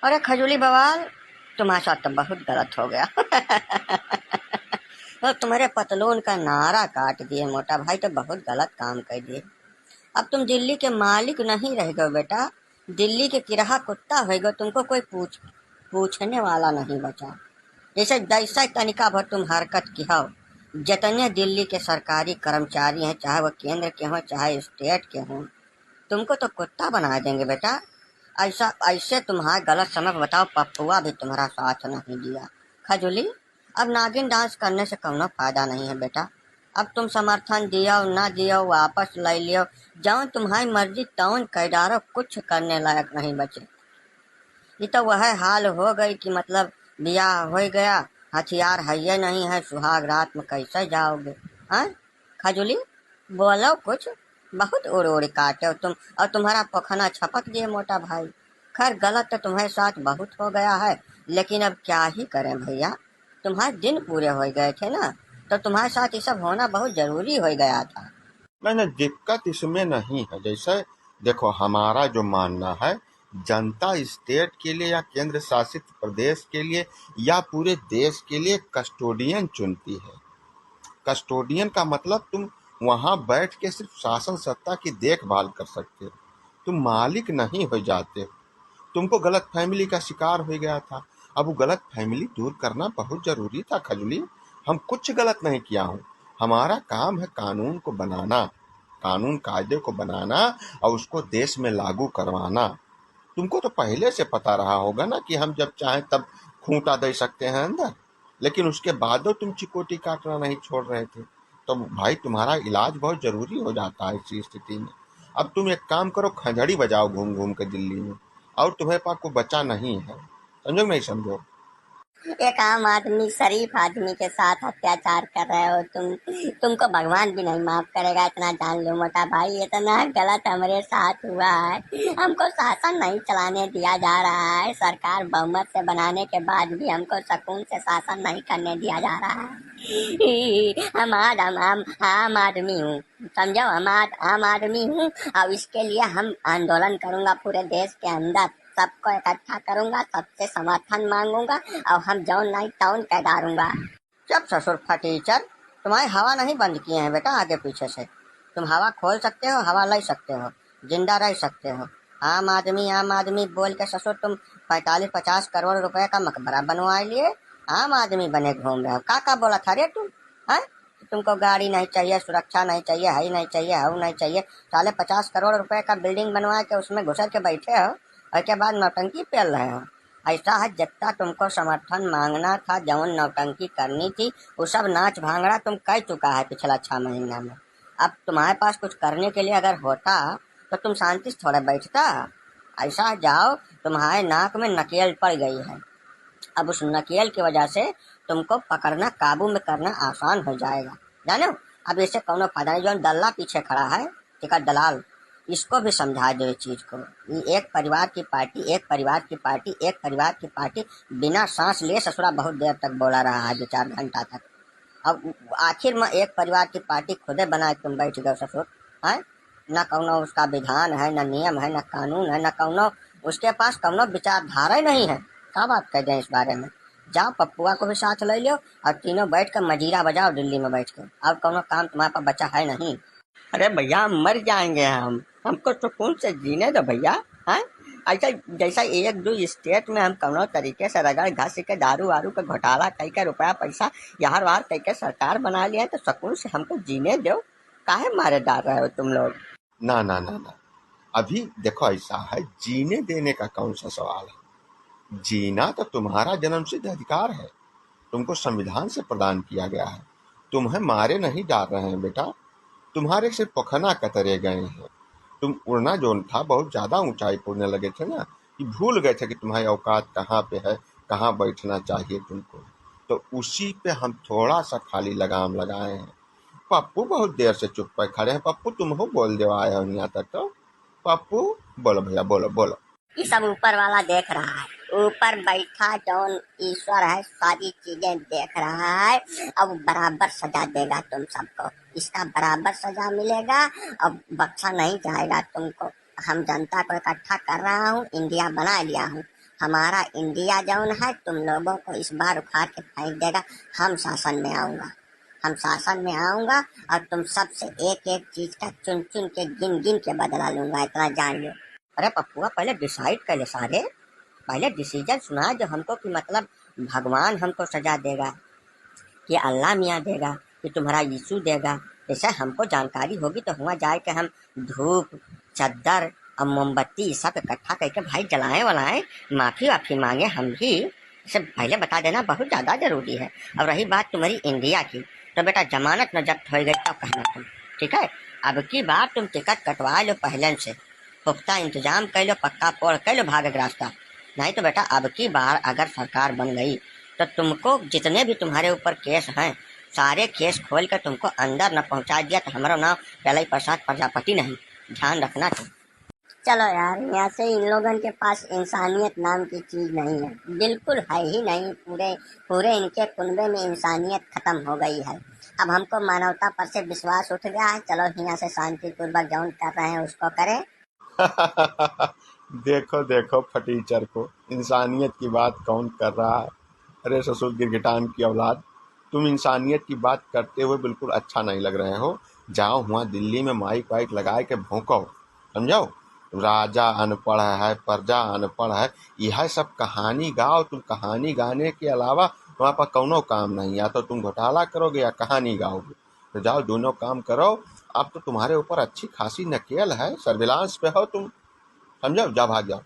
अरे खजूली बवाल, तुम्हारे साथ तो बहुत गलत हो गया। और तुम्हारे पतलून का नारा काट दिए मोटा भाई, तो बहुत गलत काम कर दिए। अब तुम दिल्ली के मालिक नहीं रह गए बेटा, दिल्ली के किराहा कुत्ता हो गए। तुमको कोई पूछने वाला नहीं बचा। जैसे जैसा तनिका भर तुम हरकत की हो, जितने दिल्ली के सरकारी कर्मचारी हैं, चाहे वो केंद्र के हों चाहे स्टेट के हों, तुमको तो कुत्ता बना देंगे बेटा। ऐसा ऐसे तुम्हारा गलत समय बताओ, पप्पुआ भी तुम्हारा साथ नहीं दिया। खजूली, अब नागिन डांस करने से कोनो फायदा नहीं है बेटा। अब तुम समर्थन दियो ना दियो, वापस ले लियो, जौन तुम्हारी मर्जी तौन कह डारो, कुछ करने लायक नहीं बचे। ये तो वह हाल हो गई कि मतलब ब्याह हो गया, हथियार है ये नहीं है, सुहाग रात में कैसे जाओगे? हाँ खजूली, बोलो कुछ। बहुत उड़ उड़ काटे हो तुम, और तुम्हारा पखना छपक गया मोटा भाई। खैर गलत तो तुम्हारे साथ बहुत हो गया है, लेकिन अब क्या ही करें भैया, तुम्हारे दिन पूरे हो गए थे ना, तो तुम्हारे साथ ये सब होना बहुत जरूरी हो गया था। मैंने दिक्कत इसमें नहीं है। जैसे देखो, हमारा जो मानना है, जनता स्टेट के लिए या केंद्र शासित प्रदेश के लिए या पूरे देश के लिए कस्टोडियन चुनती है। कस्टोडियन का मतलब तुम वहां बैठ के सिर्फ शासन सत्ता की देखभाल कर सकते हो, तुम मालिक नहीं हो जाते। तुमको गलत फैमिली का शिकार हो गया था। अब वो गलत फैमिली दूर करना बहुत जरूरी था खजूली। हम कुछ गलत नहीं किया हूँ। हमारा काम है कानून को बनाना, कानून कायदे को बनाना और उसको देश में लागू करवाना। तुमको तो पहले से पता रहा होगा ना कि हम जब चाहें तब खूंटा दे सकते हैं अंदर, लेकिन उसके बाद तुम चिकोटी काटना नहीं छोड़ रहे थे। तो भाई तुम्हारा इलाज बहुत जरूरी हो जाता है इसी स्थिति में। अब तुम एक काम करो, खंजड़ी बजाओ घूम घूम के दिल्ली में, और तुम्हें पास कोई बचा नहीं है। समझो नहीं समझो? एक आम आदमी, शरीफ आदमी के साथ अत्याचार कर रहे हो तुमको भगवान भी नहीं माफ करेगा, इतना जान लो मोटा भाई। इतना गलत हमारे साथ हुआ है, हमको शासन नहीं चलाने दिया जा रहा है, सरकार बहुमत से बनाने के बाद भी हमको सुकून से शासन नहीं करने दिया जा रहा है। आम आदमी हूँ, समझो, आम आदमी हूँ, और इसके लिए हम आंदोलन करूंगा पूरे देश के अंदर, सबको इकट्ठा करूंगा, सबसे समर्थन मांगूंगा, और हम जौन नहीं तौन कह डारूंगा। जब ससुर फटीचर, तुम्हारी हवा नहीं बंद किए हैं बेटा आगे पीछे से। तुम हवा खोल सकते हो, हवा ले सकते हो, जिंदा रह सकते हो। आम आदमी बोल के ससुर तुम 45-50 करोड़ रुपए का मकबरा बनवा लिए, आम आदमी बने घूम रहे हो। का बोला था रे तुम? है तुमको गाड़ी नहीं चाहिए, सुरक्षा नहीं चाहिए, हई नहीं चाहिए, हऊ नहीं चाहिए, साले 50 करोड़ रुपए का बिल्डिंग बनवा के उसमें घुसर के बैठे हो, और के बाद नौटंकी पेल रहे हो। ऐसा है, जितना तुमको समर्थन मांगना था, जौन नौटंकी करनी थी, वो सब नाच भांगड़ा तुम कर चुका है पिछला 6 महीना में। अब तुम्हारे पास कुछ करने के लिए अगर होता, तो तुम शांति से थोड़ा बैठता। ऐसा जाओ, तुम्हारे नाक में नकेल पड़ गई है, अब उस नकेल की वजह से तुमको पकड़ना, काबू में करना आसान हो जाएगा, जानो। अब इससे कोनो फायदा नहीं, जो दल्ला पीछे खड़ा है, टिकट दलाल, इसको भी समझा दो इस चीज को। ये एक परिवार की पार्टी, एक परिवार की पार्टी, एक परिवार की पार्टी, बिना सांस लिए ससुरा बहुत देर तक बोला रहा है, 2-4 घंटा तक। अब आखिर में एक परिवार की पार्टी खुदे बना के तुम बैठ गए ससुर। है न कौनो उसका विधान है, न नियम है, न कानून है, न कौनो उसके पास कौनो विचारधारा ही नहीं है। क्या बात कर दें इस बारे में? जाओ पप्पुआ को भी साथ ले लो, और तीनों बैठ कर मजीरा बजाओ दिल्ली में बैठ कर, और कौनो काम तुम्हारे पास बचा है नहीं। अरे भैया, हम मर जाएंगे, हमको सुकून से जीने दो भैया। हैं ऐसा, जैसा एक दो स्टेट में हम कौनो तरीके से रगड़ घस के दारू वारू का घोटाला कई के रुपया पैसा यार वार कई के सरकार बना लिया है, तो सुकून से हमको जीने दो। काहे मारे डाल रहे हो तुम लोग? ना ना ना ना, अभी देखो ऐसा है, जीने देने का कौन सा सवाल है? जीना तो तुम्हारा जन्मसिद्ध अधिकार है, तुमको संविधान से प्रदान किया गया है। तुम्हें मारे नहीं डाल रहे हैं बेटा, तुम्हारे सिर्फ पखना कतरे गए हैं। तुम उड़ना जो था, बहुत ज्यादा ऊंचाई पर उड़ने लगे थे ना, कि भूल गए थे कि तुम्हारी औकात कहाँ पे है, कहाँ बैठना चाहिए तुमको। तो उसी पे हम थोड़ा सा खाली लगाम लगाए हैं। पप्पू बहुत देर से चुप पे खड़े हैं। पप्पू तुम हो बोल दे आए हो यहाँ तक तो। पप्पू बोलो भैया, बोलो बोलो। ये सब ऊपर वाला देख रहा है, ऊपर बैठा जौन ईश्वर है, सारी चीजें देख रहा है। अब बराबर सजा देगा तुम सबको, इसका बराबर सजा मिलेगा, अब बख्शा नहीं जाएगा तुमको। हम जनता को इकट्ठा कर रहा हूँ, इंडिया बना लिया हूँ, हमारा इंडिया जौन है तुम लोगों को इस बार उखाड़ के फेंक देगा। हम शासन में आऊंगा, हम शासन में आऊंगा और तुम सबसे एक एक चीज का चुन चुन के गिन गिन के बदला लूंगा, इतना जान लो। अरे पप्पुआ पहले डिसाइड कर ले सारे, पहले डिसीजन सुना जो हमको कि मतलब भगवान हमको सजा देगा कि अल्लाह मियाँ देगा कि तुम्हारा यीशु देगा। जैसे हमको जानकारी होगी तो हुआ जाए कि हम धूप चद्दर और मोमबत्ती सब इकट्ठा करके भाई जलाएं वलाएं, माफी वाफी मांगे हम भी। इसे पहले बता देना बहुत ज्यादा जरूरी है। और रही बात तुम्हारी इंडिया की, तो बेटा जमानत न जब्त हो गई तब कहना तुम, ठीक है। अब की बार तुम टिकट कटवा लो पहले से, पुख्ता इंतजाम कर लो, पक्का पोड़ कर लो भागक रास्ता। नहीं तो बेटा अब की बार अगर सरकार बन गई तो तुमको जितने भी तुम्हारे ऊपर केस हैं सारे केस खोल कर तुमको अंदर न पहुंचा दिया तो हमारा नाम पहले प्रसाद प्रजापति नहीं, ध्यान रखना तुम। चलो यार, यहाँ से इन लोगों के पास इंसानियत नाम की चीज नहीं है, बिल्कुल है ही नहीं। पूरे पूरे इनके कुनबे में इंसानियत खत्म हो गई है। अब हमको मानवता पर से विश्वास उठ गया है। चलो यहाँ से शांतिपूर्वक जौन कर रहे हैं उसको करें। देखो देखो फटीचर को, इंसानियत की बात कौन कर रहा है। अरे ससुर गिरगिटान की औलाद, तुम इंसानियत की बात करते हुए बिल्कुल अच्छा नहीं लग रहे हो। जाओ वहाँ दिल्ली में माइक वाइक लगाए के भौंको, समझो। राजा अनपढ़ है, प्रजा अनपढ़ है, यह सब कहानी गाओ। तुम कहानी गाने के अलावा वहाँ पर कौनो काम नहीं, या तो तुम घोटाला करोगे या कहानी गाओगे। तो जाओ दोनों काम करो। अब तो तुम्हारे ऊपर अच्छी खासी नकेल है, सर्विलांस पे हो तुम, समझो। जा भाग जाओ।